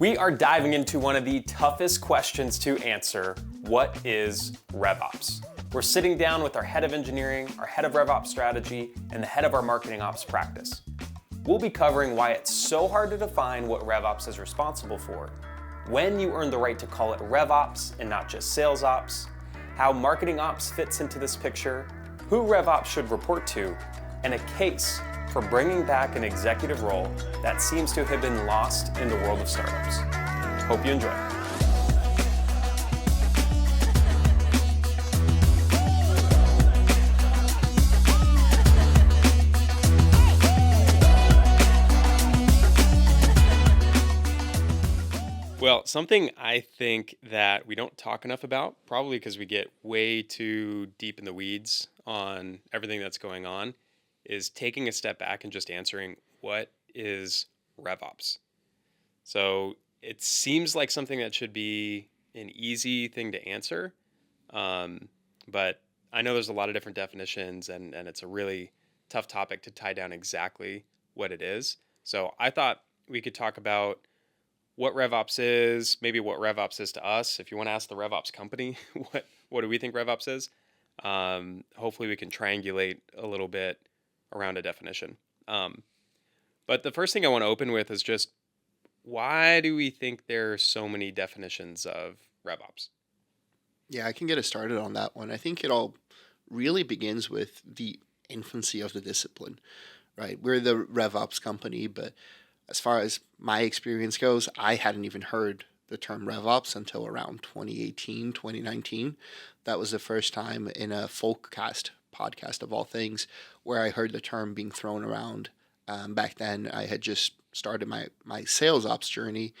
We are diving into one of the toughest questions to answer. What is RevOps? We're sitting down with our head of engineering, our head of RevOps strategy, and the head of our marketing ops practice. We'll be covering why it's so hard to define what RevOps is responsible for, when you earn the right to call it RevOps and not just sales ops, how marketing ops fits into this picture, who RevOps should report to, and a case for bringing back an executive role that seems to have been lost in the world of startups. Hope you enjoy. Well, something I think that we don't talk enough about, probably because we get way too deep in the weeds on everything that's going on, is taking a step back and just answering, what is RevOps? So it seems like something that should be an easy thing to answer, but I know there's a lot of different definitions, and it's a really tough topic to tie down exactly what it is. So I thought we could talk about what RevOps is, maybe what RevOps is to us. If you want to ask the RevOps company, what do we think RevOps is? Hopefully we can triangulate a little bit around a definition. But the first thing I want to open with is just, why do we think there are so many definitions of RevOps? Yeah, I can get us started on that one. I think it all really begins with the infancy of the discipline, right? We're the RevOps company, but as far as my experience goes, I hadn't even heard the term RevOps until around 2018, 2019. That was the first time in a Folkcast podcast of all things where I heard the term being thrown around. Back then, I had just started my sales ops journey,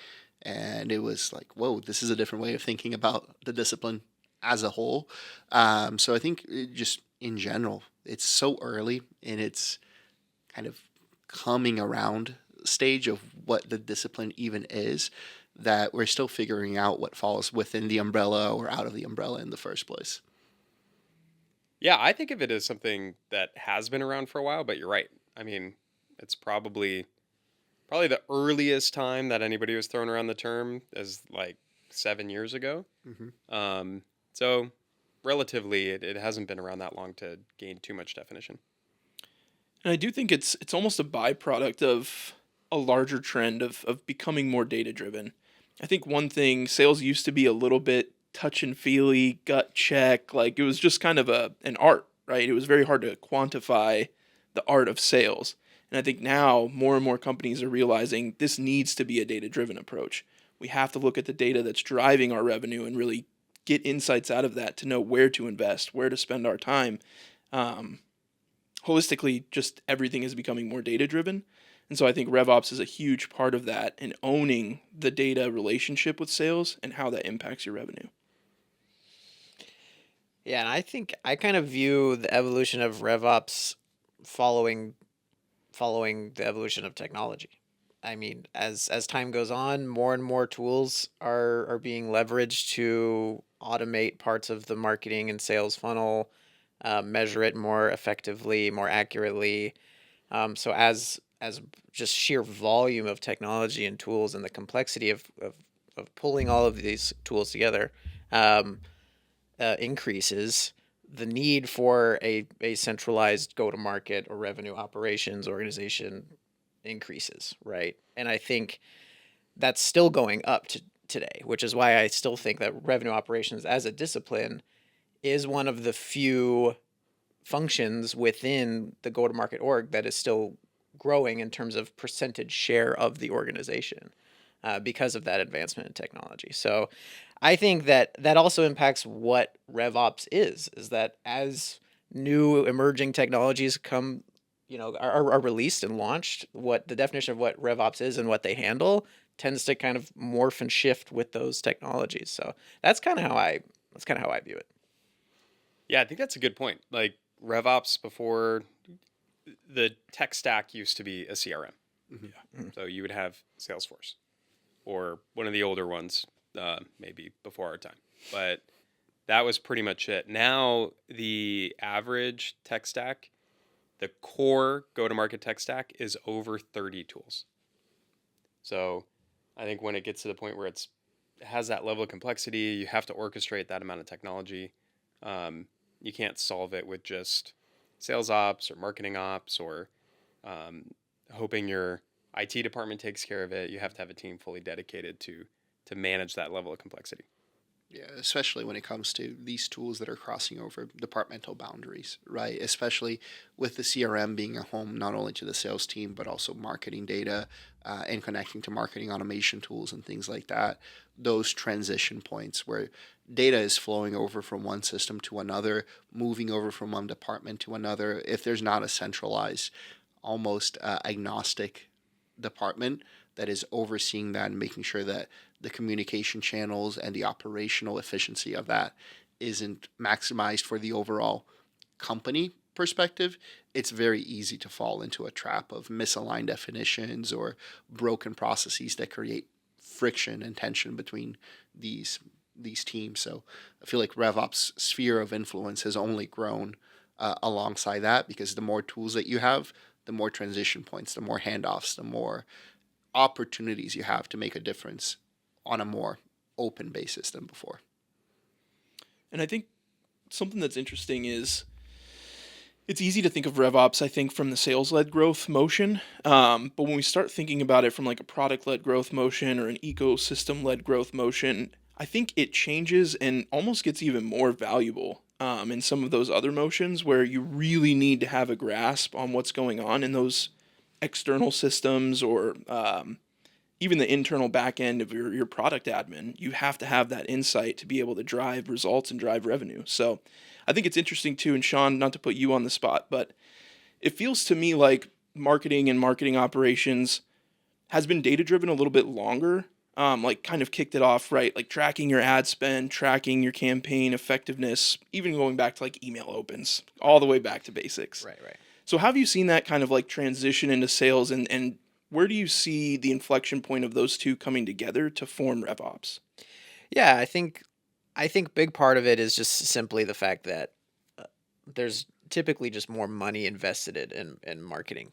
and it was like, whoa, this is a different way of thinking about the discipline as a whole. So I think just in general, it's so early in its kind of coming around stage of what the discipline even is, that we're still figuring out what falls within the umbrella or out of the umbrella in the first place. Yeah, I think of it as something that has been around for a while, but you're right. I mean, it's probably the earliest time that anybody was throwing around the term is like 7 years ago. Mm-hmm. So relatively, it hasn't been around that long to gain too much definition. And I do think it's almost a byproduct of a larger trend of becoming more data-driven. I think one thing, sales used to be a little bit touch and feely, gut check, like it was just kind of an art, right? It was very hard to quantify the art of sales. And I think now more and more companies are realizing this needs to be a data-driven approach. We have to look at the data that's driving our revenue and really get insights out of that to know where to invest, where to spend our time. Holistically, just everything is becoming more data-driven. And so I think RevOps is a huge part of that, and owning the data relationship with sales and how that impacts your revenue. Yeah, and I think I kind of view the evolution of RevOps following the evolution of technology. I mean, as time goes on, more and more tools are being leveraged to automate parts of the marketing and sales funnel, measure it more effectively, more accurately. So as just sheer volume of technology and tools and the complexity of pulling all of these tools together increases, the need for a centralized go-to-market or revenue operations organization increases, right? And I think that's still going up today, which is why I still think that revenue operations as a discipline is one of the few functions within the go-to-market org that is still growing in terms of percentage share of the organization because of that advancement in technology. So I think that also impacts what RevOps is that as new emerging technologies come, are released and launched, what the definition of what RevOps is and what they handle tends to kind of morph and shift with those technologies. So that's kind of how I view it. Yeah, I think that's a good point. Like RevOps, before, the tech stack used to be a CRM. Mm-hmm. Yeah. So you would have Salesforce or one of the older ones, maybe before our time. But that was pretty much it. Now, the average tech stack, the core go-to-market tech stack, is over 30 tools. So I think when it gets to the point where it has that level of complexity, you have to orchestrate that amount of technology. You can't solve it with just sales ops or marketing ops or um, hoping your IT department takes care of it. You have to have a team fully dedicated to manage that level of complexity. Yeah, especially when it comes to these tools that are crossing over departmental boundaries, right? Especially with the CRM being a home not only to the sales team, but also marketing data and connecting to marketing automation tools and things like that. Those transition points where data is flowing over from one system to another, moving over from one department to another. If there's not a centralized, almost agnostic department that is overseeing that and making sure that the communication channels and the operational efficiency of that isn't maximized for the overall company perspective, it's very easy to fall into a trap of misaligned definitions or broken processes that create friction and tension between these teams. So I feel like RevOps sphere of influence has only grown alongside that, because the more tools that you have, the more transition points, the more handoffs, the more opportunities you have to make a difference on a more open basis than before. And I think something that's interesting is it's easy to think of RevOps, I think, from the sales-led growth motion. But when we start thinking about it from like a product-led growth motion or an ecosystem-led growth motion, I think it changes and almost gets even more valuable in some of those other motions where you really need to have a grasp on what's going on in those external systems or even the internal back end of your product admin. You have to have that insight to be able to drive results and drive revenue. So I think it's interesting too, and Sean, not to put you on the spot, but it feels to me like marketing and marketing operations has been data driven a little bit longer. Like kind of kicked it off, right? Like tracking your ad spend, tracking your campaign effectiveness, even going back to like email opens, all the way back to basics. Right, right. So have you seen that kind of like transition into sales, and where do you see the inflection point of those two coming together to form RevOps? Yeah, I think big part of it is just simply the fact that there's typically just more money invested in marketing.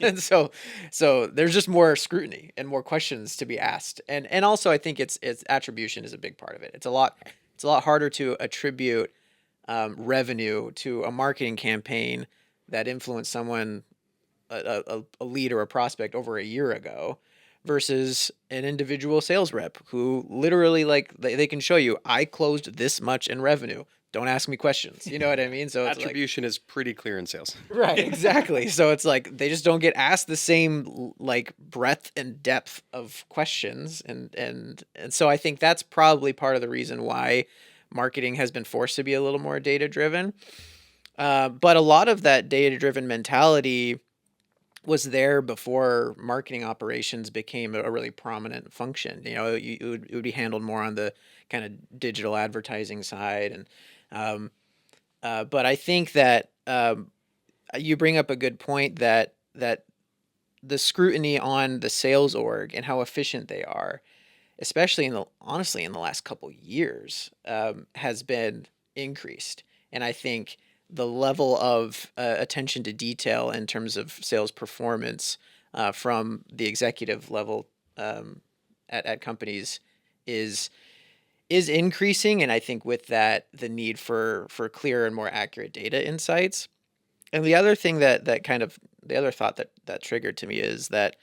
And so there's just more scrutiny and more questions to be asked. And also I think it's attribution is a big part of it. It's a lot harder to attribute revenue to a marketing campaign that influenced someone, a lead or a prospect over a year ago, versus an individual sales rep who literally like they can show you, I closed this much in revenue. Don't ask me questions. You know what I mean? So it's like, Attribution is pretty clear in sales. right, exactly. So it's like they just don't get asked the same like breadth and depth of questions, and so I think that's probably part of the reason why marketing has been forced to be a little more data driven. But a lot of that data driven mentality was there before marketing operations became a really prominent function. You know, it would be handled more on the kind of digital advertising side, and but I think that you bring up a good point that the scrutiny on the sales org and how efficient they are, especially honestly in the last couple years, has been increased, and I think the level of attention to detail in terms of sales performance from the executive level at companies is increasing, and I think with that the need for clearer and more accurate data insights. And the other thing that kind of the other thought that triggered to me is that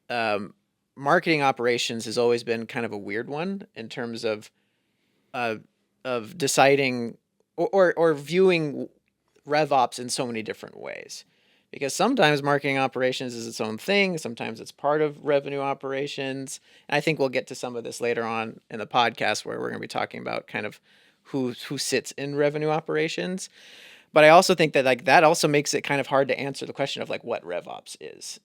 um, marketing operations has always been kind of a weird one in terms uh, of deciding or viewing RevOps in so many different ways. Because sometimes marketing operations is its own thing, sometimes it's part of revenue operations. And I think we'll get to some of this later on in the podcast where we're going to be talking about kind of who sits in revenue operations. But I also think that like that also makes it kind of hard to answer the question of like what RevOps is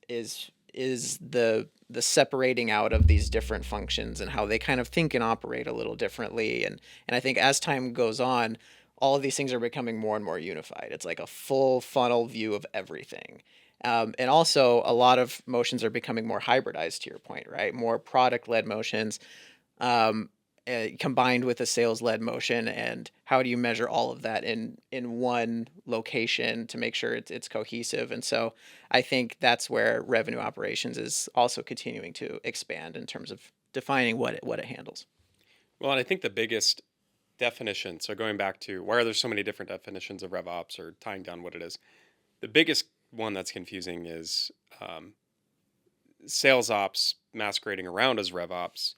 the separating out of these different functions and how they kind of think and operate a little differently. And I think as time goes on, all of these things are becoming more and more unified. It's like a full funnel view of everything. And also a lot of motions are becoming more hybridized, to your point, right? More product led motions. Um, combined with a sales led motion, and how do you measure all of that in one location to make sure it's cohesive? And so I think that's where revenue operations is also continuing to expand in terms of defining what it handles. Well, and I think the biggest definition, so going back to why are there so many different definitions of RevOps or tying down what it is, the biggest one that's confusing is sales ops masquerading around as RevOps.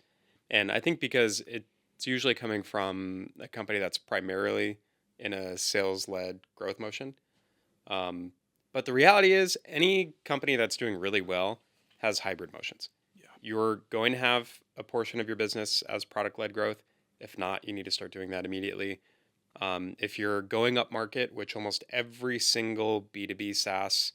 And I think because it's usually coming from a company that's primarily in a sales led growth motion. But the reality is, any company that's doing really well has hybrid motions. Yeah. You're going to have a portion of your business as product led growth. If not, you need to start doing that immediately. If you're going up market, which almost every single B2B SaaS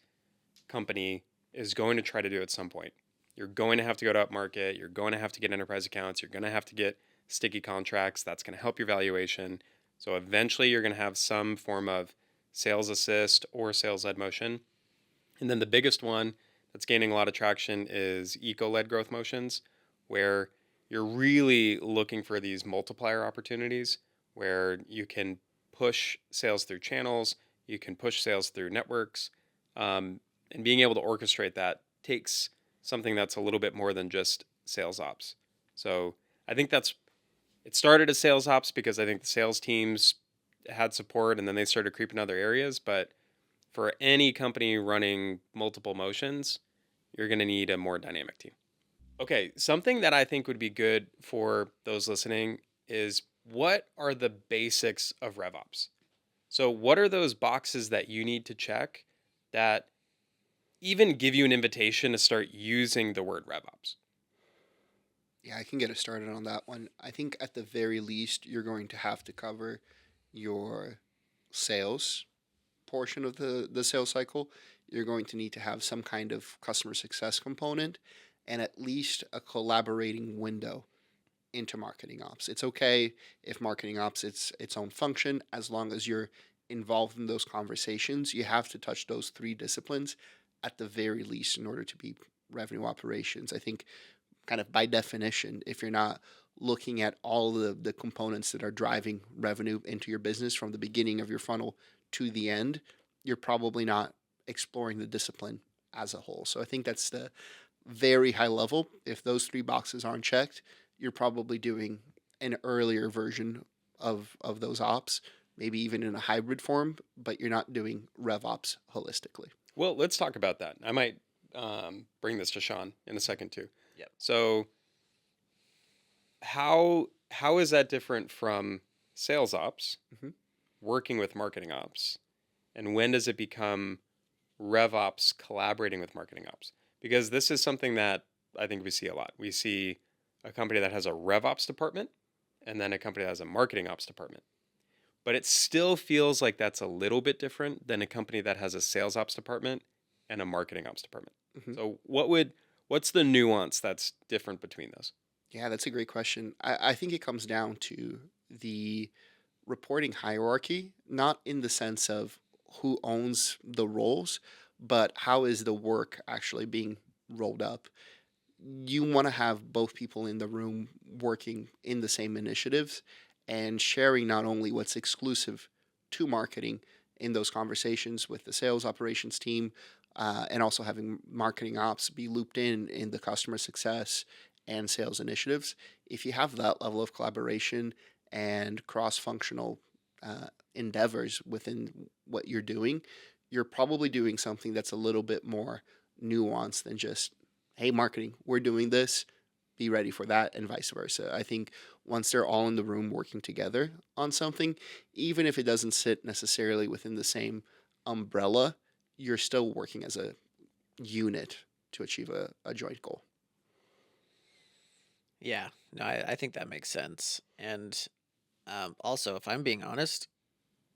company is going to try to do at some point, you're going to have to go to up market. You're going to have to get enterprise accounts. You're going to have to get sticky contracts. That's going to help your valuation. So eventually you're going to have some form of sales assist or sales led motion. And then the biggest one that's gaining a lot of traction is eco led growth motions, where you're really looking for these multiplier opportunities where you can push sales through channels, you can push sales through networks, and being able to orchestrate that takes something that's a little bit more than just sales ops. So I think it started as sales ops because I think the sales teams had support and then they started creeping other areas. But for any company running multiple motions, you're going to need a more dynamic team. Okay, something that I think would be good for those listening is, what are the basics of RevOps? So what are those boxes that you need to check that even give you an invitation to start using the word RevOps? Yeah, I can get us started on that one. I think at the very least, you're going to have to cover your sales portion of the sales cycle. You're going to need to have some kind of customer success component and at least a collaborating window into marketing ops. It's okay if marketing ops its own function, as long as you're involved in those conversations. You have to touch those three disciplines at the very least in order to be revenue operations. I think kind of by definition, if you're not looking at all the components that are driving revenue into your business from the beginning of your funnel to the end, you're probably not exploring the discipline as a whole. So I think that's the very high level. If those three boxes aren't checked, you're probably doing an earlier version of those ops, maybe even in a hybrid form, but you're not doing RevOps holistically. Well, let's talk about that. I might bring this to Sean in a second too. Yep. So how is that different from sales ops, Mhm. working with marketing ops, and when does it become RevOps collaborating with marketing ops? Because this is something that I think we see a lot. We see a company that has a RevOps department and then a company that has a marketing ops department. But it still feels like that's a little bit different than a company that has a sales ops department and a marketing ops department. Mhm. So what's the nuance that's different between those? Yeah, that's a great question. I think it comes down to the reporting hierarchy, not in the sense of who owns the roles, but how is the work actually being rolled up. You want to have both people in the room working in the same initiatives and sharing not only what's exclusive to marketing in those conversations with the sales operations team, and also having marketing ops be looped in the customer success and sales initiatives. If you have that level of collaboration and cross-functional endeavors within what you're doing, you're probably doing something that's a little bit more nuanced than just, hey, marketing, we're doing this, be ready for that, and vice versa. I think once they're all in the room working together on something, even if it doesn't sit necessarily within the same umbrella, you're still working as a unit to achieve a joint goal. Yeah, no, I think that makes sense. And also, if I'm being honest,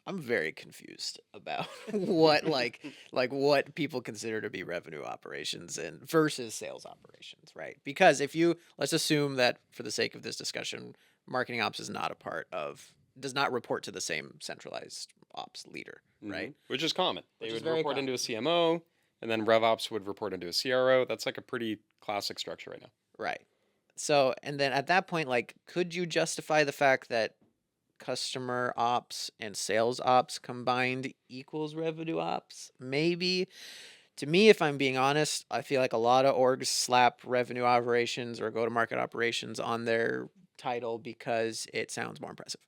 I'm very confused about what like what people consider to be revenue operations and versus sales operations, right? Because if you, let's assume that for the sake of this discussion, marketing ops is not a part of, does not report to the same centralized ops leader, right? Which is common. Which They is would very report common. into a CMO, and then RevOps would report into a CRO. That's like a pretty classic structure right now. Right. So, and then at that point, like, could you justify the fact that customer ops and sales ops combined equals revenue ops? Maybe. To me, if I'm being honest, I feel like a lot of orgs slap revenue operations or go to market operations on their title because it sounds more impressive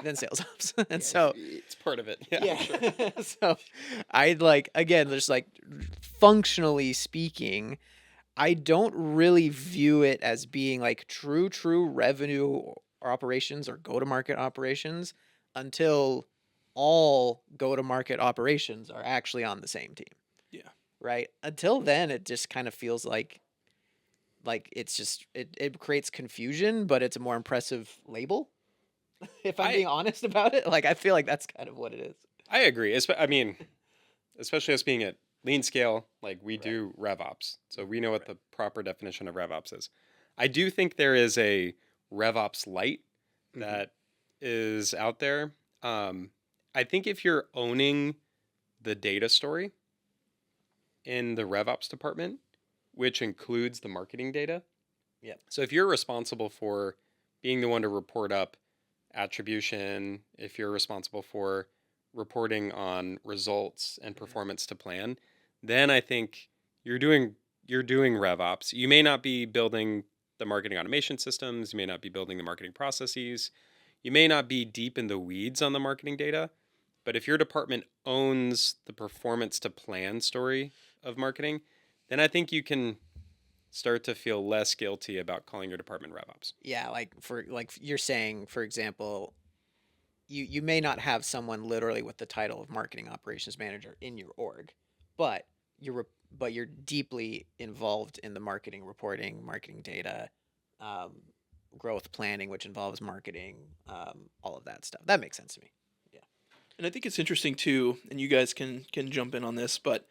than sales ops. And Yeah, so, It's part of it. Yeah, yeah. sure. So I'd like, again, just like functionally speaking, I don't really view it as being like true revenue or operations or go to market operations until all go to market operations are actually on the same team, Yeah. right? Until then, it just kind of feels like it's just it creates confusion, but it's a more impressive label. If I'm I being honest about it, like I feel like that's kind of what it is. I agree. I mean, especially us being at LeanScale, like we Right. do RevOps, so we know what Right. the proper definition of RevOps is. I do think there is a RevOps light hmm that is out there. Um, I think if you're owning the data story in the RevOps department, which includes the marketing data, Yep. so if you're responsible for being the one to report up attribution, if you're responsible for reporting on results and performance to plan, then I think you're doing you're doing RevOps. You may not be building the marketing automation systems, you may not be building the marketing processes, you may not be deep in the weeds on the marketing data, but if your department owns the performance to plan story of marketing, then I think you can start to feel less guilty about calling your department RevOps. Yeah, like you're saying, for example, you may not have someone literally with the title of marketing operations manager in your org, but you're deeply involved in the marketing reporting, marketing data, um, growth planning, which involves marketing, all of that stuff. That makes sense to me. Yeah. And I think it's interesting too, and you guys can jump in on this, but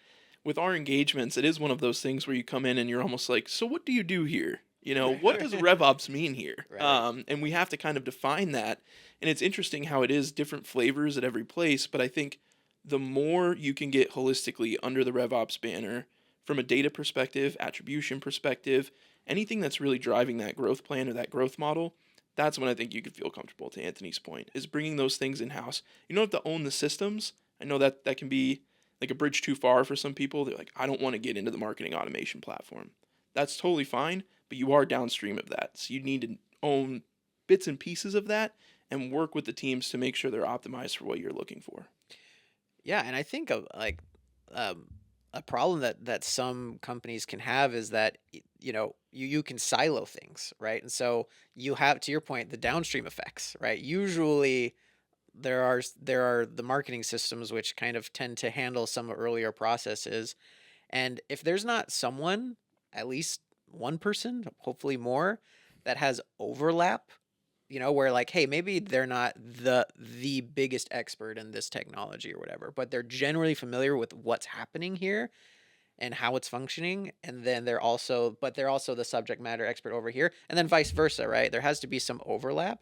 with our engagements, it is one of those things where you come in and you're almost like, so what do you do here? You know, what does RevOps mean here? Right. And we have to kind of define that. And it's interesting how it is different flavors at every place. But I think the more you can get holistically under the RevOps banner from a data perspective, attribution perspective, anything that's really driving that growth plan or that growth model, that's when I think you could feel comfortable, to Anthony's point, is bringing those things in house. You don't have to own the systems. I know that that can be like a bridge too far for some people. They're like, I don't want to get into the marketing automation platform. That's totally fine, but you are downstream of that. So you need to own bits and pieces of that and work with the teams to make sure they're optimized for what you're looking for. Yeah, and I think um, a problem that some companies can have is that you can silo things, right? And so you have, to your point, the downstream effects, right? Usually there are the marketing systems which kind of tend to handle some earlier processes, and if there's not someone, at least one person, hopefully more, that has overlap, where like, hey, maybe they're not the biggest expert in this technology or whatever, but they're generally familiar with what's happening here and how it's functioning, and then they're also the subject matter expert over here, and then vice versa, right? There has to be some overlap,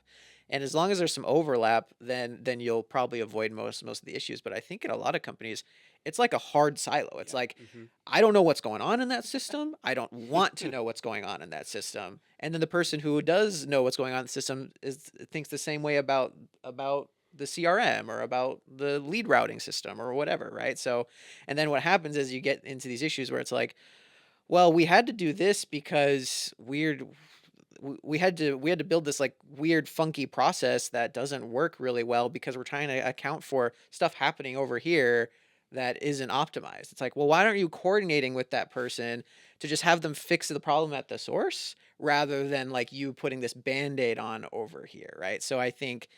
and as long as there's some overlap, then you'll probably avoid most of the issues. But I think in a lot of companies, it's like a hard silo. It's like, Mm-hmm. I don't know what's going on in that system, I don't want to know what's going on in that system, and then the person who does know what's going on in the system thinks the same way about the CRM or about the lead routing system or whatever, right? So, and then what happens is you get into these issues where it's like, well, we had to do this because we had to build this like weird funky process that doesn't work really well because we're trying to account for stuff happening over here that isn't optimized. It's like, well, why aren't you coordinating with that person to just have them fix the problem at the source rather than like you putting this band-aid on over here, right? So I think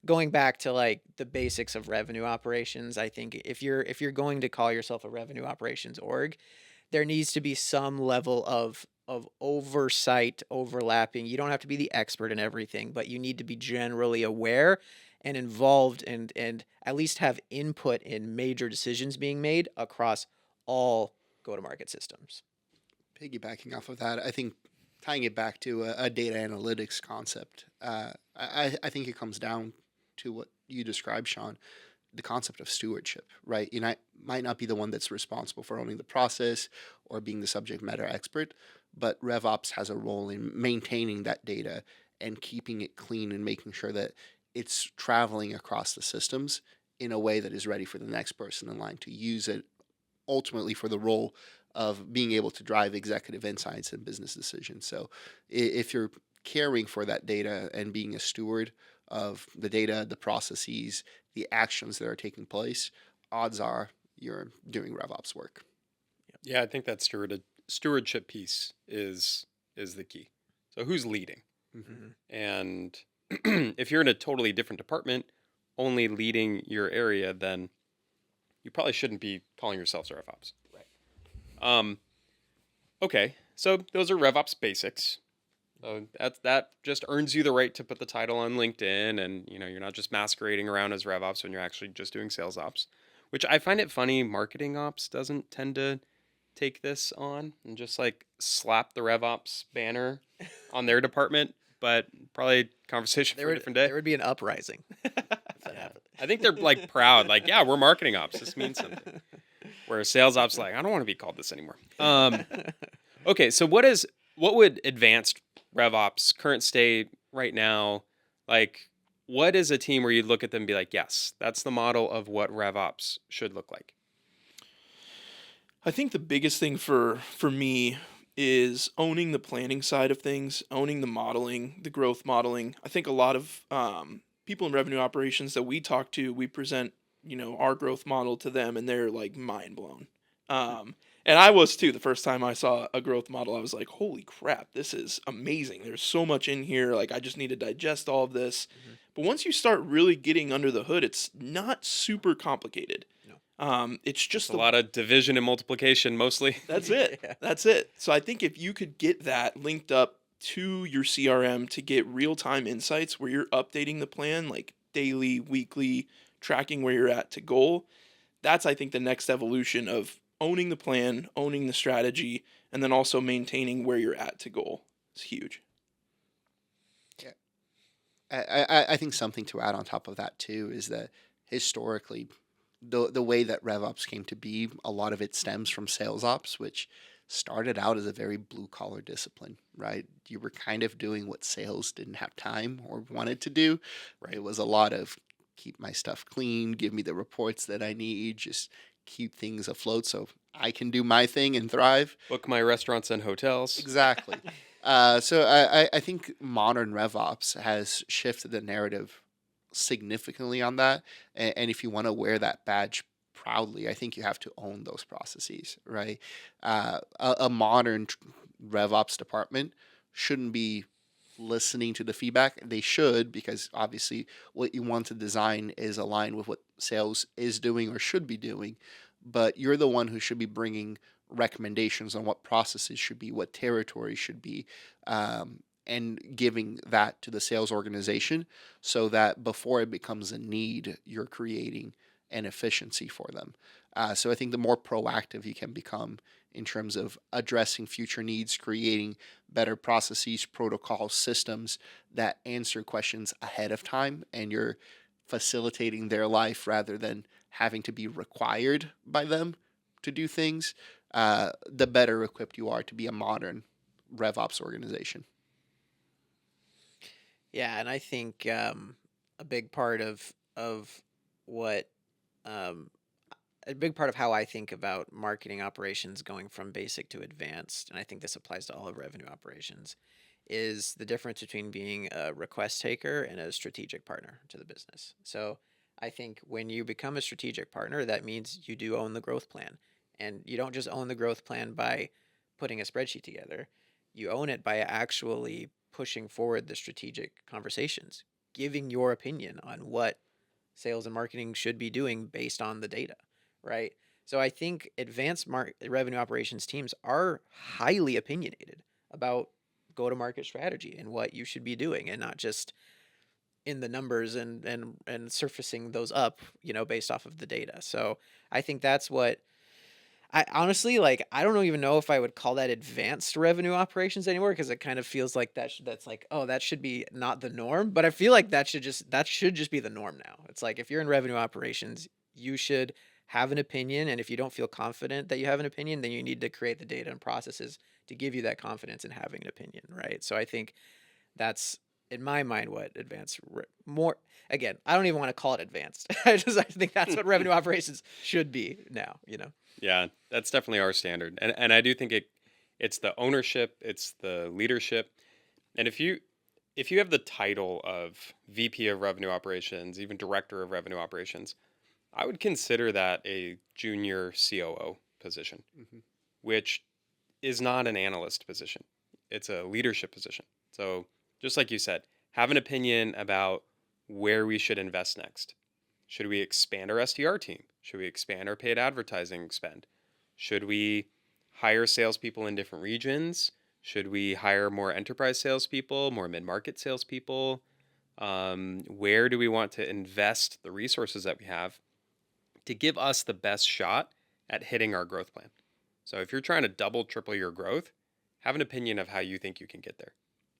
going back to like the basics of revenue operations, I think if you're going to call yourself a revenue operations org, there needs to be some level of oversight overlapping. You don't have to be the expert in everything, but you need to be generally aware and involved and at least have input in major decisions being made across all go-to-market systems. Piggybacking off of that, I think tying it back to a data analytics concept, I think it comes down to what you described, Sean, the concept of stewardship, right? You might not be the one that's responsible for owning the process or being the subject matter expert, but RevOps has a role in maintaining that data and keeping it clean and making sure that it's traveling across the systems in a way that is ready for the next person in line to use it ultimately for the role of being able to drive executive insights and business decisions. So if you're caring for that data and being a steward of the data, the processes, the actions that are taking place, odds are you're doing RevOps work. Yeah, I think that stewardship piece is the key. So who's leading? Mm-hmm. And if you're in a totally different department, only leading your area, then you probably shouldn't be calling yourselves RevOps. Right. Okay, so those are RevOps basics. So that just earns you the right to put the title on LinkedIn, and you're not just masquerading around as RevOps when you're actually just doing sales ops. Which I find it funny, marketing ops doesn't tend to take this on and just like slap the RevOps banner on their department, but probably conversation for a different day. There would be an uprising if that Yeah. happened. I think they're like proud, like, yeah, we're marketing ops. This means something. Where sales ops like, I don't want to be called this anymore. Okay, so what would advanced RevOps current state right now, like what is a team where you'd look at them and be like, yes, that's the model of what RevOps should look like? I think the biggest thing for me is owning the planning side of things, owning the modeling, the growth modeling. I think a lot of people in revenue operations that we talk to, we present our growth model to them, and they're like mind blown. And I was too. The first time I saw a growth model, I was like, "Holy crap, this is amazing! There's so much in here. Like, I just need to digest all of this." Mhm. But once you start really getting under the hood, it's not super complicated. No. It's just A lot of division and multiplication mostly. That's it. Yeah. That's it. So I think if you could get that linked up to your CRM to get real-time insights where you're updating the plan like daily, weekly, tracking where you're at to goal, that's I think the next evolution of owning the plan, owning the strategy, and then also maintaining where you're at to goal. It's huge. I think something to add on top of that too is that historically, the way that RevOps came to be, a lot of it stems from sales ops, which started out as a very blue collar discipline, right? You were kind of doing what sales didn't have time or wanted to do, right? It was a lot of keep my stuff clean, give me the reports that I need, just keep things afloat so I can do my thing and thrive. Book my restaurants and hotels. Exactly. So I think modern RevOps has shifted the narrative significantly on that. And if you want to wear that badge proudly, I think you have to own those processes, right? A modern RevOps department shouldn't be listening to the feedback. They should, because obviously what you want to design is aligned with what sales is doing or should be doing. But you're the one who should be bringing recommendations on what processes should be, what territories should be, and giving that to the sales organization so that before it becomes a need, you're creating an efficiency for them. So I think the more proactive you can become in terms of addressing future needs, creating better processes, protocols, systems that answer questions ahead of time, and you're facilitating their life rather than having to be required by them to do things, the better equipped you are to be a modern RevOps organization. Yeah, and I think a big part of what a big part of how I think about marketing operations going from basic to advanced, and I think this applies to all of revenue operations, is the difference between being a request taker and a strategic partner to the business. So I think when you become a strategic partner, that means you do own the growth plan. And you don't just own the growth plan by putting a spreadsheet together. You own it by actually pushing forward the strategic conversations, giving your opinion on what sales and marketing should be doing based on the data, right? So I think advanced revenue operations teams are highly opinionated about go-to-market strategy and what you should be doing, and not just in the numbers and surfacing those up, based off of the data. So I think that's what I honestly like. I don't even know if I would call that advanced revenue operations anymore, because it kind of feels like that's like, oh, that should be not the norm. But I feel like that should just be the norm now. It's like if you're in revenue operations, you should have an opinion, and if you don't feel confident that you have an opinion, then you need to create the data and processes to give you that confidence in having an opinion, right? So I think that's in my mind what more again, I don't even want to call it advanced. I think that's what revenue operations should be now, you know. Yeah, that's definitely our standard. And I do think it's the ownership, it's the leadership. And if you have the title of VP of revenue operations, even director of revenue operations, I would consider that a junior COO position, Hmm. which is not an analyst position. It's a leadership position. So, just like you said, have an opinion about where we should invest next. Should we expand our SDR team? Should we expand our paid advertising spend? Should we hire salespeople in different regions? Should we hire more enterprise salespeople, more mid market salespeople? Where do we want to invest the resources that we have to give us the best shot at hitting our growth plan? So if you're trying to double, triple your growth, have an opinion of how you think you can get there.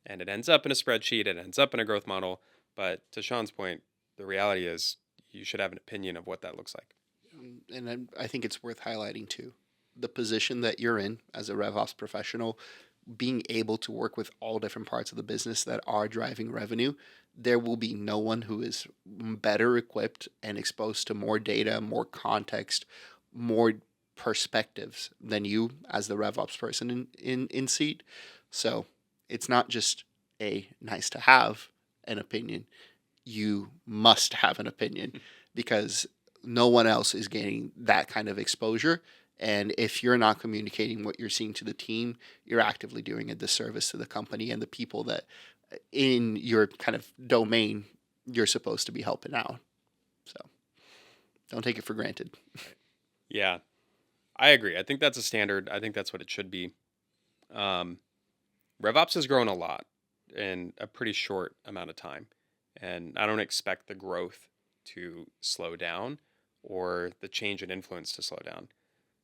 And it ends up in a spreadsheet, it ends up in a growth model. But to Sean's point, the reality is you should have an opinion of what that looks like. And I think it's worth highlighting too the position that you're in as a RevOps professional, being able to work with all different parts of the business that are driving revenue. There will be no one who is better equipped and exposed to more data, more context, more perspectives than you as the RevOps person in seat. So it's not just a nice to have an opinion. You must have an opinion because no one else is getting that kind of exposure. And if you're not communicating what you're seeing to the team, you're actively doing a disservice to the company and the people that in your kind of domain you're supposed to be helping out. So don't take it for granted. Yeah, I agree. I think that's a standard. I think that's what it should be. Um, RevOps has grown a lot in a pretty short amount of time. And I don't expect the growth to slow down or the change in influence to slow down.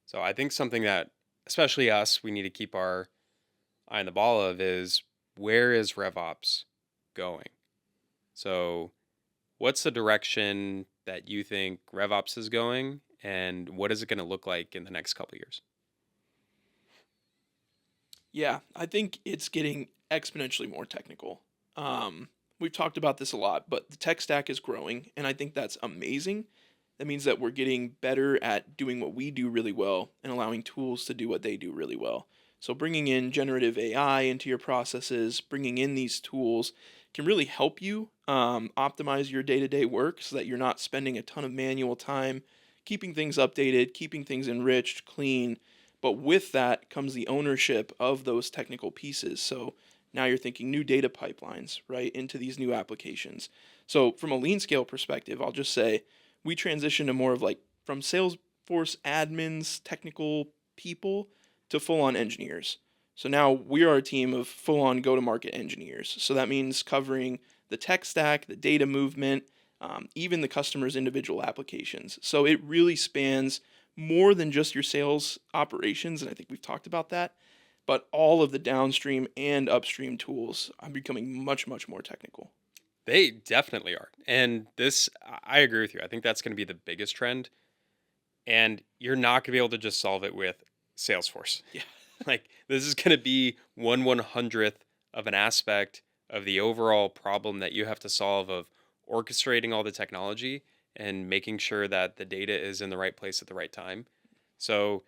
So I think something that, especially us, we need to keep our eye on the ball of is where is RevOps going? So what's the direction that you think RevOps is going, and what is it going to look like in the next couple of years? Yeah, I think it's getting exponentially more technical. We've talked about this a lot, but the tech stack is growing, and I think that's amazing. That means that we're getting better at doing what we do really well and allowing tools to do what they do really well. So, bringing in generative AI into your processes, bringing in these tools can really help you optimize your day to day work so that you're not spending a ton of manual time keeping things updated, keeping things enriched, clean. But with that comes the ownership of those technical pieces. So, now you're thinking new data pipelines, right, into these new applications. So, from a LeanScale perspective, I'll just say, we transitioned to more of like from Salesforce admins, technical people to full on engineers. So now we are a team of full on go to market engineers. So that means covering the tech stack, the data movement, even the customer's individual applications. So it really spans more than just your sales operations. And I think we've talked about that. But all of the downstream and upstream tools are becoming much, much more technical. They definitely are. And this, I agree with you. I think that's going to be the biggest trend. And you're not going to be able to just solve it with Salesforce. Yeah. Like, this is going to be 1/100th of an aspect of the overall problem that you have to solve of orchestrating all the technology and making sure that the data is in the right place at the right time. So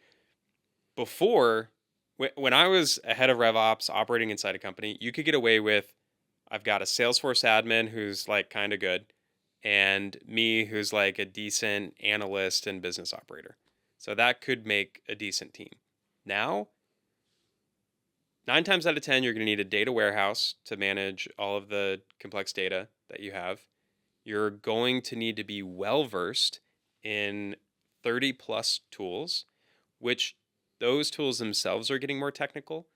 before, when I was a head of RevOps operating inside a company, you could get away with I've got a Salesforce admin who's like kind of good, and me who's like a decent analyst and business operator. So that could make a decent team. Now, 9 times out of 10, you're going to need a data warehouse to manage all of the complex data that you have. You're going to need to be well versed in 30 plus tools, which those tools themselves are getting more technical.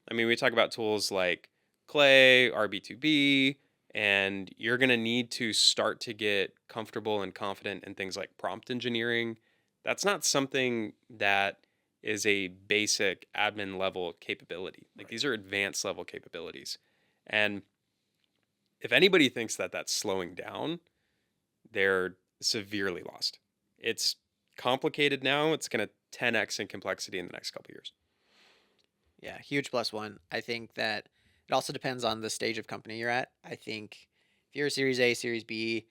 I mean, we talk about tools like Clay, RB2B, and you're going to need to start to get comfortable and confident in things like prompt engineering. That's not something that is a basic admin level capability. Like Right. these are advanced level capabilities. And if anybody thinks that that's slowing down, they're severely lost. It's complicated now. It's going to 10x in complexity in the next couple of years. Yeah, huge plus one. I think that it also depends on the stage of company you're at. I think if you're a Series A, Series B,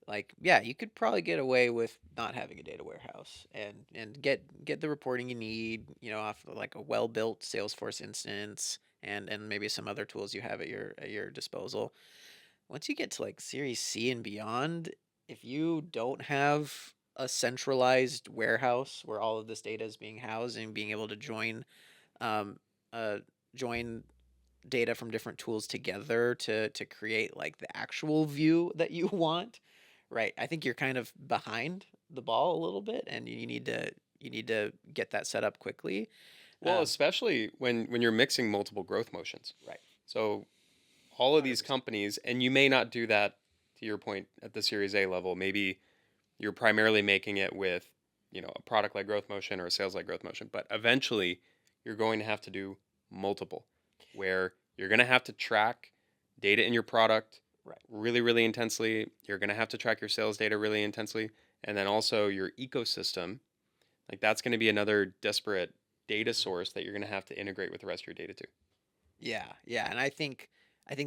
like yeah, you could probably get away with not having a data warehouse and get the reporting you need, off of like a well-built Salesforce instance and maybe some other tools you have at your disposal. Once you get to like Series C and beyond, if you don't have a centralized warehouse where all of this data is being housed and being able to um, uh, join data from different tools together to create like the actual view that you want, right? I think you're kind of behind the ball a little bit, and you need to get that set up quickly. Well, Um, especially when you're mixing multiple growth motions. right, So all of these 100%. companies, and you may not do that to your point at the Series A level. Maybe you're primarily making it with, a product-led growth motion or a sales-led growth motion, but eventually you're going to have to do multiple, where you're going to have to track data in your product Right, really, really intensely. You're going to have to track your sales data really intensely, and then also your ecosystem. Like that's going to be another disparate data source that you're going to have to integrate with the rest of your data too. yeah, yeah, and I think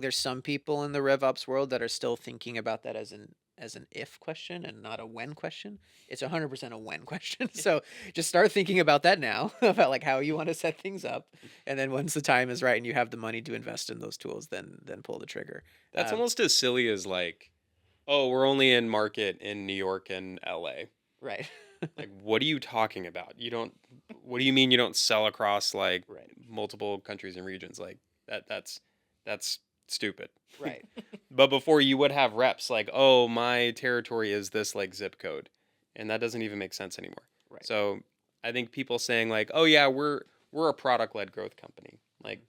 there's some people in the RevOps world that are still thinking about that as an if question and not a when question. It's 100% a when question. So just start thinking about that now about like how you want to set things up, and then once the time is right and you have the money to invest in those tools, then pull the trigger. That's almost as silly as like, oh, we're only in market in New York and LA. Right. Like, what are you talking about? You don't. What do you mean you don't sell across like Right. multiple countries and regions? Like that's stupid. Right. But before you would have reps like, oh, my territory is this like zip code, and that doesn't even make sense anymore. Right. So I think people saying like, oh yeah, we're a product led growth company. Like,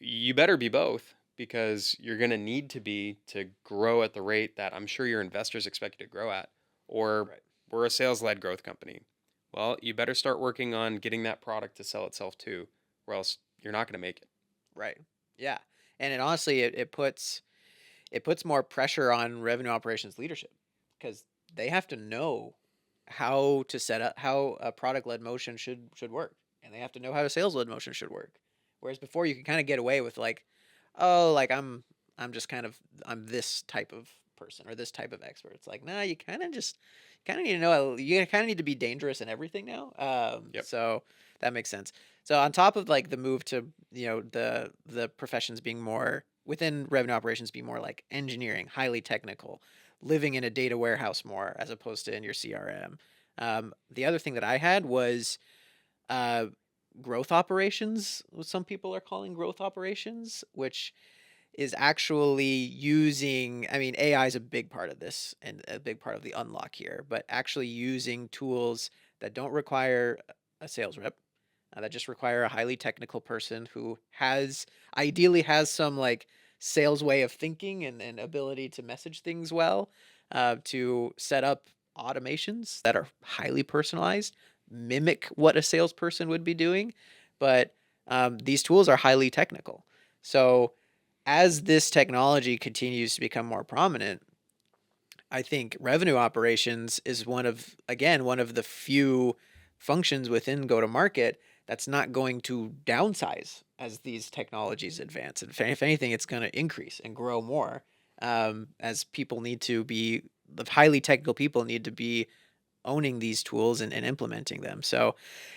you better be both because you're gonna need to be to grow at the rate that I'm sure your investors expect you to grow at, or Right. we're a sales led growth company. Well, you better start working on getting that product to sell itself too, or else you're not gonna make it. Right. Yeah. And it honestly it puts more pressure on revenue operations leadership because they have to know how to set up how a product led motion should work, and they have to know how a sales led motion should work. Whereas before, you can kind of get away with like, oh, like I'm just kind of I'm this type of person or this type of expert. It's like, nah, you kind of need to know you kind of need to be dangerous in everything now. Yep. So that makes sense. So on top of like the move to the professions being more within revenue operations be more like engineering, highly technical, living in a data warehouse more as opposed to in your CRM. The other thing that I had was uh, growth operations, what some people are calling growth operations, which is actually using, I mean, AI is a big part of this and a big part of the unlock here, but actually using tools that don't require a sales rep, that just require a highly technical person who has ideally has some like sales way of thinking and ability to message things well, to set up automations that are highly personalized, mimic what a salesperson would be doing, but these tools are highly technical. So as this technology continues to become more prominent, I think revenue operations is one of the few functions within go to market that's not going to downsize as these technologies advance. And if anything, it's going to increase and grow more, as people need to be, the highly technical people need to be owning these tools and implementing them. So,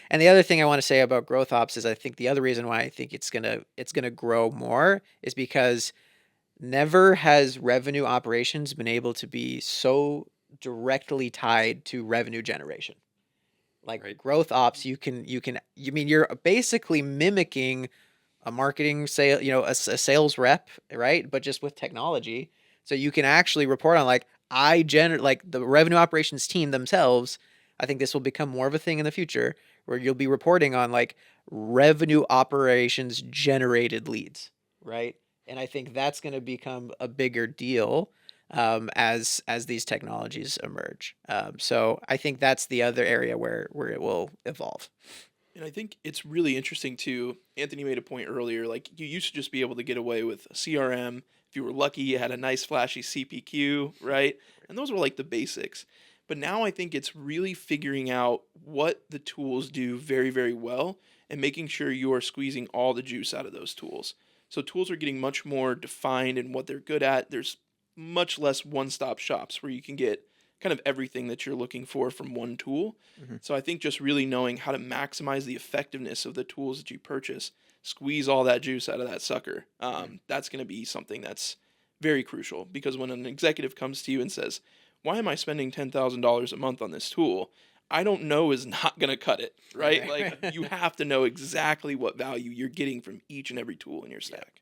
and the other thing I want to say about growth ops is I think the other reason why I think it's gonna grow more is because never has revenue operations been able to be so directly tied to revenue generation. Like Right. growth ops, you mean you're basically mimicking a marketing sale, a sales rep, right? But just with technology. So you can actually report on like like the revenue operations team themselves. I think this will become more of a thing in the future where you'll be reporting on like revenue operations generated leads, right? And I think that's going to become a bigger deal, as these technologies emerge. So I think that's the other area where it will evolve. And I think it's really interesting too. Anthony made a point earlier. Like you used to just be able to get away with a CRM. If you were lucky, you had a nice flashy CPQ, right? And those were like the basics. But now I think it's really figuring out what the tools do very, very well and making sure you are squeezing all the juice out of those tools. So tools are getting much more defined in what they're good at. There's much less one-stop shops where you can get kind of everything that you're looking for from one tool. Mm-hmm. So I think just really knowing how to maximize the effectiveness of the tools that you purchase, squeeze all that juice out of that sucker, that's going to be something that's very crucial. Because when an executive comes to you and says, why am I spending $10,000 a month on this tool? I don't know is not going to cut it, right? Like you have to know exactly what value you're getting from each and every tool in your stack.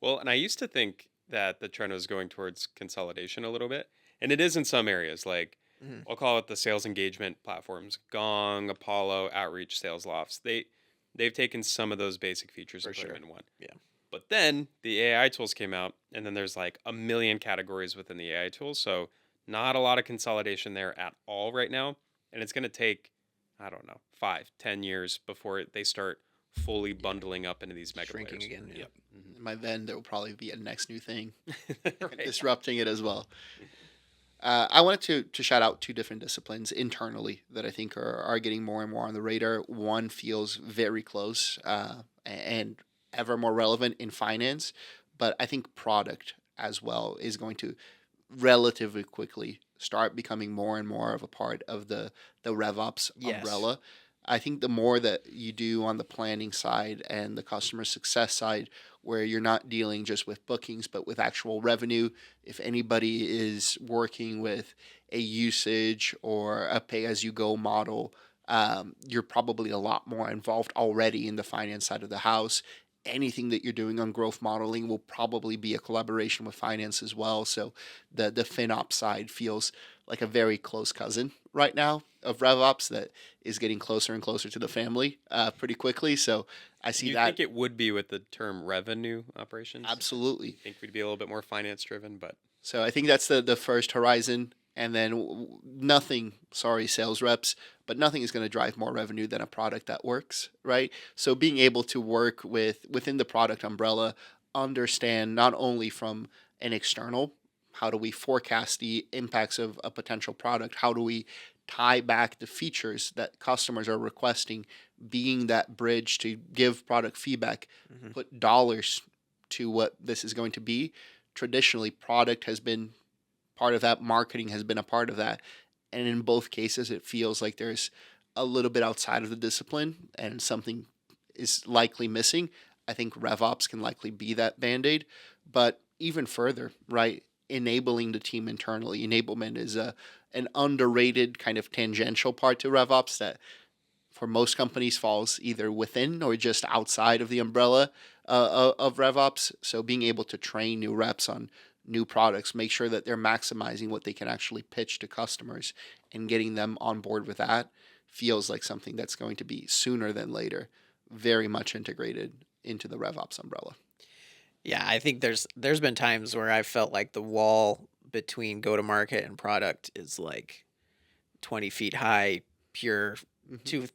Well, and I used to think that the trend was going towards consolidation a little bit. And it is in some areas, like Mm-hmm. I'll call it the sales engagement platforms, Gong, Apollo, Outreach, Sales Lofts. They've taken some of those basic features For and put sure. them in one. Yeah. But then the AI tools came out, and then there's like a million categories within the AI tools. So not a lot of consolidation there at all right now. And it's going to take, I don't know, 5-10 years before they start fully bundling up into these mega Shrinking players. again. Yeah. Yep. And by then, there will probably be a next new thing Right. disrupting it as well. I wanted to shout out two different disciplines internally that I think are getting more and more on the radar. One feels very close and ever more relevant in finance, but I think product as well is going to relatively quickly start becoming more and more of a part of the RevOps Yes. umbrella. I think the more that you do on the planning side and the customer success side, where you're not dealing just with bookings, but with actual revenue. If anybody is working with a usage or a pay as you go model, you're probably a lot more involved already in the finance side of the house. Anything that you're doing on growth modeling will probably be a collaboration with finance as well. So the FinOps side feels like a very close cousin right now of RevOps that is getting closer and closer to the family pretty quickly. So I see Do you that. think it would be with the term revenue operations? Absolutely. I think we'd be a little bit more finance driven, but So I think that's the first horizon. And then nothing, sorry, sales reps, but nothing is going to drive more revenue than a product that works, right? So being able to work within the product umbrella, understand not only from an external, how do we forecast the impacts of a potential product? How do we tie back the features that customers are requesting, being that bridge to give product feedback, Mm-hmm. put dollars to what this is going to be. Traditionally, product has been part of that, marketing has been a part of that. And in both cases, it feels like there's a little bit outside of the discipline and something is likely missing. I think RevOps can likely be that band aid. But even further, right? Enabling the team internally. Enablement is an underrated kind of tangential part to RevOps that for most companies falls either within or just outside of the umbrella of RevOps. So being able to train new reps on new products, make sure that they're maximizing what they can actually pitch to customers and getting them on board with that feels like something that's going to be sooner than later very much integrated into the RevOps umbrella. Yeah, I think there's been times where I felt like the wall between go to market and product is like 20 feet high, pure two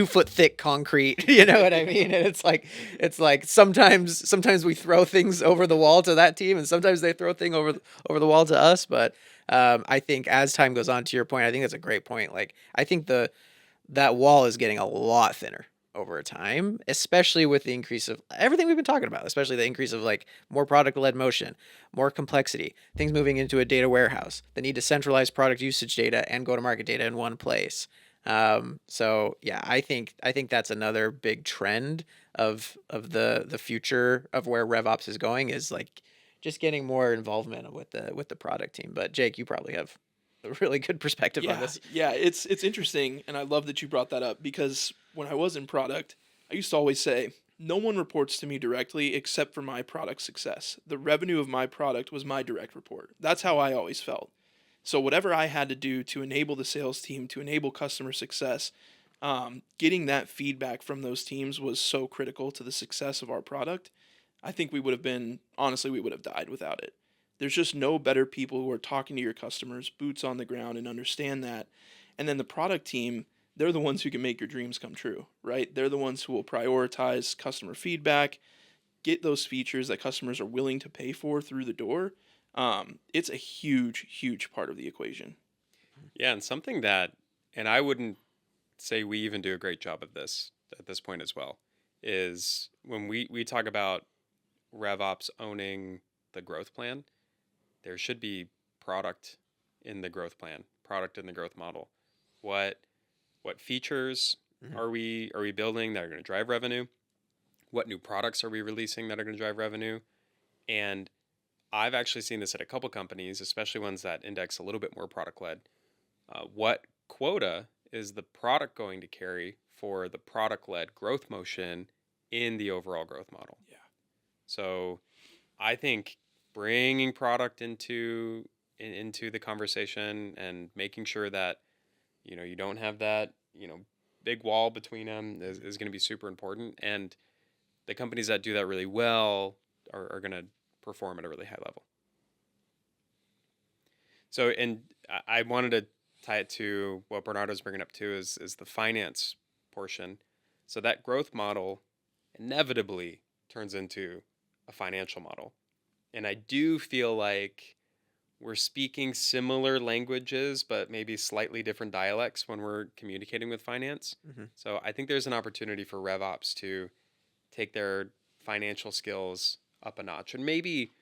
foot thick concrete. You know what I mean? And it's like sometimes we throw things over the wall to that team, and sometimes they throw thing over the wall to us. But I think as time goes on, to your point, I think that's a great point. Like I think that wall is getting a lot thinner over time, especially with the increase of everything we've been talking about, especially the increase of like more product led motion, more complexity, things moving into a data warehouse, the need to centralize product usage data and go to market data in one place. So yeah, I think that's another big trend of the future of where RevOps is going is like just getting more involvement with the product team. But Jake, you probably have a really good perspective on this. Yeah, it's interesting, and I love that you brought that up because when I was in product, I used to always say, no one reports to me directly except for my product success. The revenue of my product was my direct report. That's how I always felt. So whatever I had to do to enable the sales team, to enable customer success, getting that feedback from those teams was so critical to the success of our product. I think we would have died without it. There's just no better people who are talking to your customers, boots on the ground, and understand that. And then the product team, they're the ones who can make your dreams come true, right? They're the ones who will prioritize customer feedback, get those features that customers are willing to pay for through the door. It's a huge, huge part of the equation. yeah, and something that, and I wouldn't say we even do a great job of this at this point as well. Is when we talk about RevOps owning the growth plan, there should be product in the growth plan, product in the growth model. What features are we building that are going to drive revenue? What new products are we releasing that are going to drive revenue? And I've actually seen this at a couple companies, especially ones that index a little bit more product led. What quota is the product going to carry for the product led growth motion in the overall growth model? Yeah. So I think bringing product into the conversation and making sure that you don't have that big wall between them is going to be super important. And the companies that do that really well are going to perform at a really high level. So, and I wanted to tie it to what Bernardo's bringing up too is the finance portion. So that growth model inevitably turns into a financial model. And I do feel like we're speaking similar languages, but maybe slightly different dialects when we're communicating with finance. Mm-hmm. So I think there's an opportunity for RevOps to take their financial skills up a notch. And maybe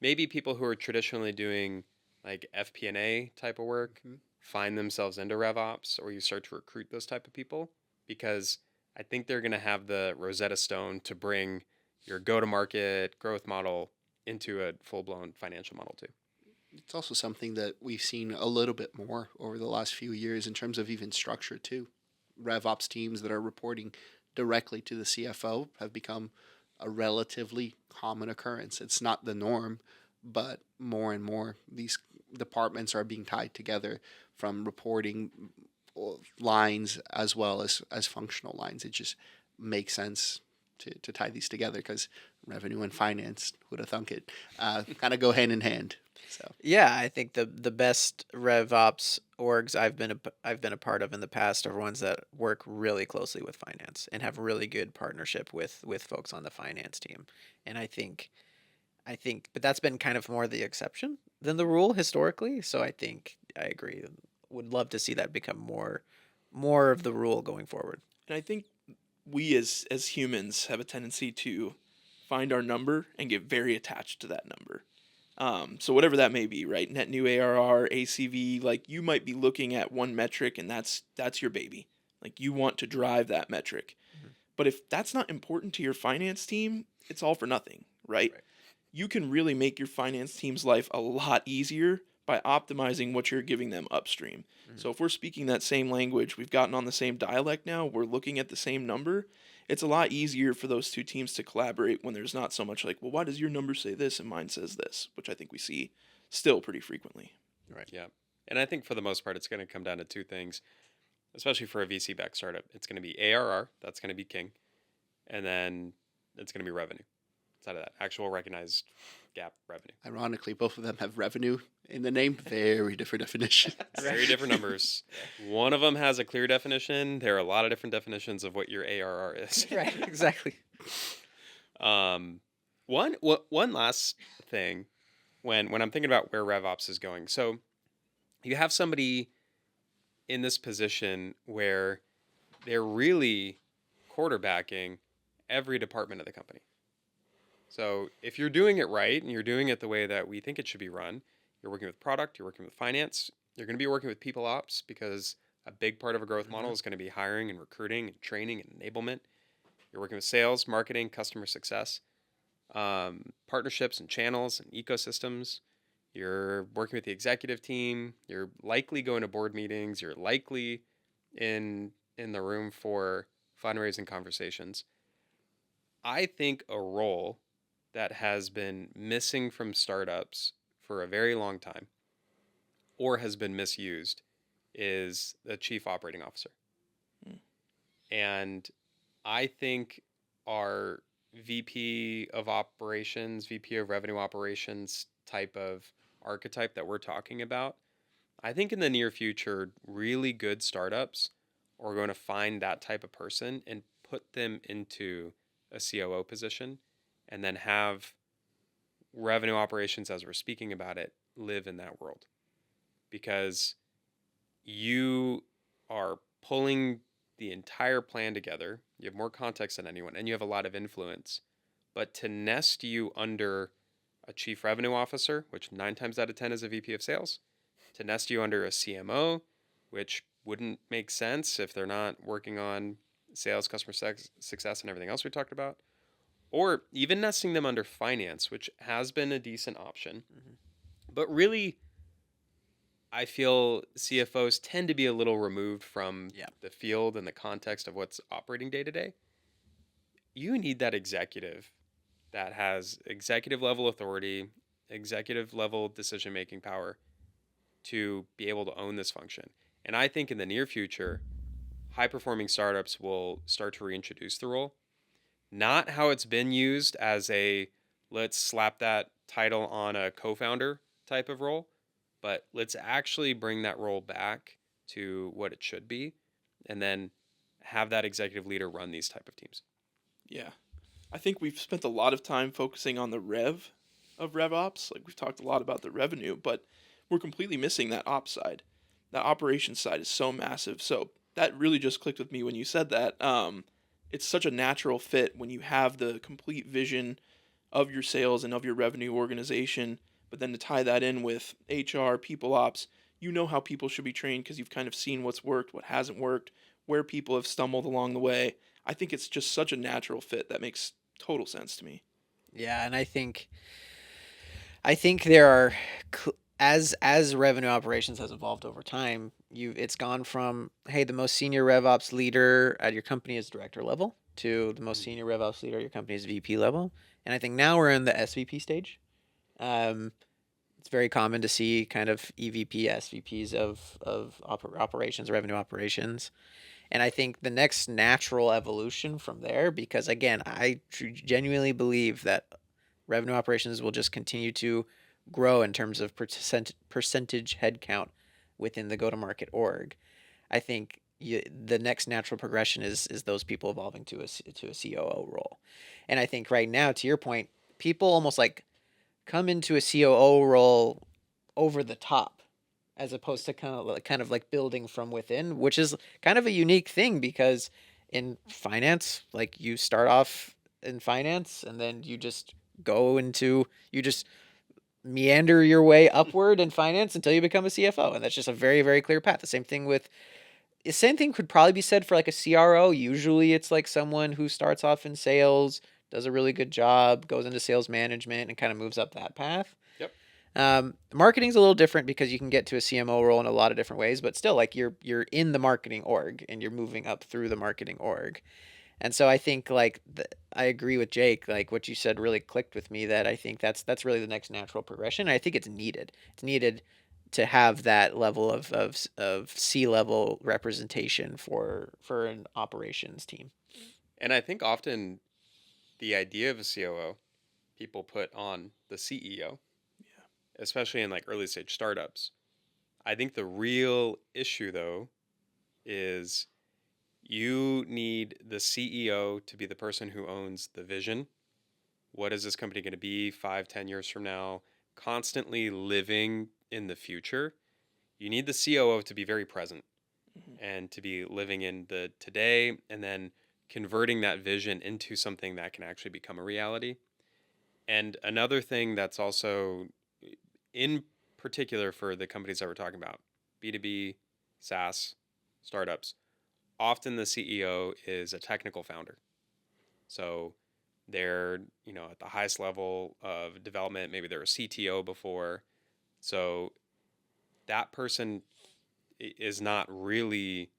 people who are traditionally doing like FP&A type of work find themselves into RevOps, or you start to recruit those type of people, because I think they're going to have the Rosetta Stone to bring your go-to-market growth model into a full-blown financial model too. It's also something that we've seen a little bit more over the last few years in terms of even structure too. RevOps teams that are reporting directly to the CFO have become a relatively common occurrence. It's not the norm, but more and more these departments are being tied together from reporting lines as well as functional lines. It just makes sense to tie these together because revenue and finance, who'd have thunk it, kind of go hand in hand. So Yeah, I think the best RevOps orgs I've been a part of in the past are ones that work really closely with finance and have really good partnership with folks on the finance team. And but that's been kind of more the exception than the rule historically. So I think I agree. Would love to see that become more of the rule going forward. And I think we as humans have a tendency to find our number and get very attached to that number. So whatever that may be, right? Net new ARR, ACV, like you might be looking at one metric and that's your baby. Like you want to drive that metric. Mm-hmm. But if that's not important to your finance team, it's all for nothing, right? You can really make your finance team's life a lot easier by optimizing what you're giving them upstream. Mm-hmm. So if we're speaking that same language, we've gotten on the same dialect now, we're looking at the same number, it's a lot easier for those two teams to collaborate when there's not so much like, well, why does your number say this and mine says this, which I think we see still pretty frequently. Right. Yeah. And I think for the most part, it's going to come down to two things, especially for a VC-backed startup. It's going to be ARR. That's going to be king. And then it's going to be revenue. Outside of that, actual recognized GAAP revenue. ironically, both of them have revenue in the name. Very different definitions. Very different numbers. One of them has a clear definition. There are a lot of different definitions of what your ARR is. Right, exactly. One last thing when I'm thinking about where RevOps is going. So you have somebody in this position where they're really quarterbacking every department of the company. So if you're doing it right and you're doing it the way that we think it should be run, you're working with product, you're working with finance, you're going to be working with people ops, because a big part of a growth model is going to be hiring and recruiting and training and enablement. You're working with sales, marketing, customer success, partnerships and channels and ecosystems. You're working with the executive team. You're likely going to board meetings. You're likely in the room for fundraising conversations. I think a role that has been missing from startups for a very long time, or has been misused, is the chief operating officer. And I think our VP of operations, VP of revenue operations type of archetype that we're talking about, I think in the near future, really good startups are going to find that type of person and put them into a COO position, and then have revenue operations, as we're speaking about it, live in that world. Because you are pulling the entire plan together. you have more context than anyone, and you have a lot of influence. But to nest you under a chief revenue officer, which 9 times out of 10 is a VP of sales, to nest you under a CMO, which wouldn't make sense if they're not working on sales, customer success, and everything else we talked about, or even nesting them under finance, which has been a decent option. Mm-hmm. But really, I feel CFOs tend to be a little removed from the field and the context of what's operating day to day. You need that executive that has executive level authority, executive level decision making power to be able to own this function. And I think in the near future, high performing startups will start to reintroduce the role. Not how it's been used as a let's slap that title on a co founder type of role, but let's actually bring that role back to what it should be and then have that executive leader run these type of teams. Yeah. I think we've spent a lot of time focusing on the rev of RevOps. Like we've talked a lot about the revenue, but we're completely missing that ops side. That operations side is so massive. So that really just clicked with me when you said that. It's such a natural fit when you have the complete vision of your sales and of your revenue organization, but then to tie that in with HR, people ops, you know how people should be trained because you've kind of seen what's worked, what hasn't worked, where people have stumbled along the way. I think it's just such a natural fit that makes total sense to me. Yeah, and I think there are as revenue operations has evolved over time, it's gone from, hey, the most senior RevOps leader at your company is director level to the most senior RevOps leader at your company is VP level. And I think now we're in the SVP stage. It's very common to see kind of EVP, SVPs of operations, revenue operations. And I think the next natural evolution from there, because again, I genuinely believe that revenue operations will just continue to grow in terms of percentage headcount within the go-to-market org. I think the next natural progression is those people evolving to a COO role. And I think right now, to your point, people almost like come into a COO role over the top, as opposed to kind of like building from within, which is kind of a unique thing because in finance, like you start off in finance and then you just meander your way upward in finance until you become a CFO, and that's just a very, very clear path. The same thing could probably be said for like a CRO. Usually it's like someone who starts off in sales, does a really good job, goes into sales management, and kind of moves up that path. Marketing's a little different because you can get to a CMO role in a lot of different ways, but still, like you're in the marketing org and you're moving up through the marketing org. And so I think I agree with Jake. Like what you said really clicked with me. That I think that's really the next natural progression. And I think it's needed. It's needed to have that level of C-level representation for an operations team. And I think often the idea of a COO people put on the CEO, especially in like early stage startups. I think the real issue though is you need the CEO to be the person who owns the vision. What is this company going to be 5-10 years from now? Constantly living in the future. You need the COO to be very present and to be living in the today and then converting that vision into something that can actually become a reality. And another thing that's also in particular for the companies that we're talking about, B2B, SaaS, startups, often the CEO is a technical founder. So they're, at the highest level of development, maybe they're a CTO before. So that person is not really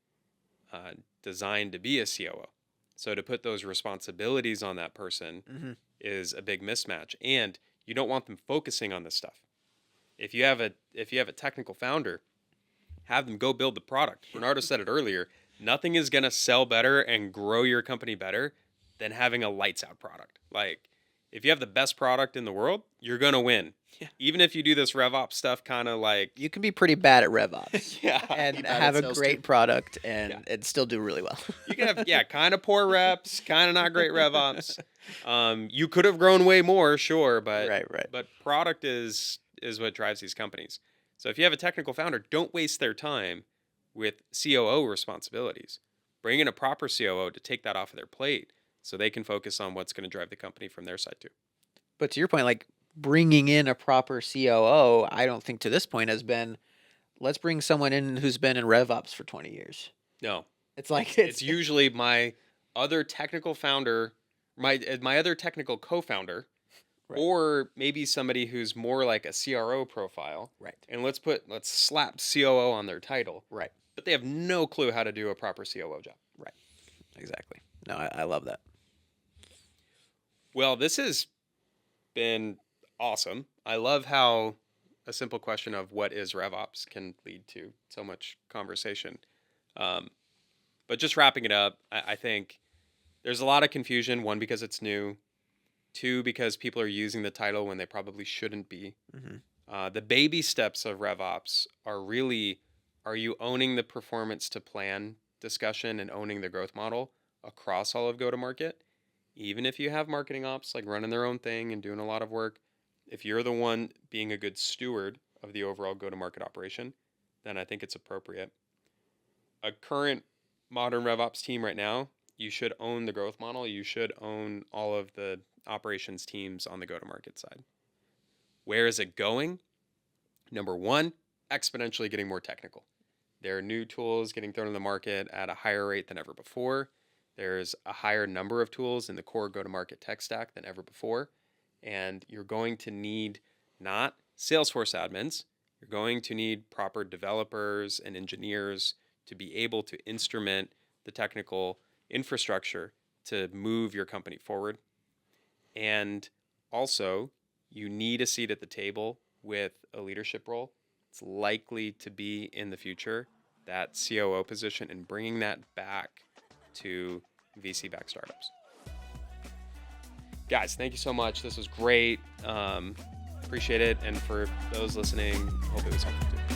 designed to be a COO. So to put those responsibilities on that person is a big mismatch. And you don't want them focusing on this stuff. If you have a technical founder, have them go build the product. Bernardo said it earlier. Nothing is going to sell better and grow your company better than having a lights out product. Like if you have the best product in the world, you're going to win. Yeah. Even if you do this RevOps stuff kind of like... You can be pretty bad at RevOps. Yeah. And have a great product and still do really well. You can have, kind of poor reps, kind of not great RevOps. You could have grown way more, sure, but right. But product is what drives these companies. So if you have a technical founder, don't waste their time with COO responsibilities. Bring in a proper COO to take that off of their plate so they can focus on what's going to drive the company from their side too. But to your point, like bringing in a proper COO, I don't think to this point has been, let's bring someone in who's been in RevOps for 20 years. No, It's like it's usually my other technical founder, my other technical co-founder, Right. or maybe somebody who's more like a CRO profile. Right. And let's slap COO on their title. Right. But they have no clue how to do a proper COO job. Right. Exactly. No, I love that. Well, this has been awesome. I love how a simple question of what is RevOps can lead to so much conversation. But just wrapping it up, I think there's a lot of confusion. One, because it's new. Two, because people are using the title when they probably shouldn't be. Mm-hmm. The baby steps of RevOps are really, are you owning the performance to plan discussion and owning the growth model across all of go-to-market? Even if you have marketing ops like running their own thing and doing a lot of work, if you're the one being a good steward of the overall go-to-market operation, then I think it's appropriate. A current modern RevOps team right now, you should own the growth model. You should own all of the operations teams on the go-to-market side. Where is it going? Number one, exponentially getting more technical. There are new tools getting thrown in the market at a higher rate than ever before. There's a higher number of tools in the core go-to-market tech stack than ever before. And you're going to need not Salesforce admins. You're going to need proper developers and engineers to be able to instrument the technical infrastructure to move your company forward. And also, you need a seat at the table with a leadership role. It's likely to be in the future that COO position and bringing that back to VC-backed startups. Guys, thank you so much. This was great. Appreciate it. And for those listening, hope it was helpful too.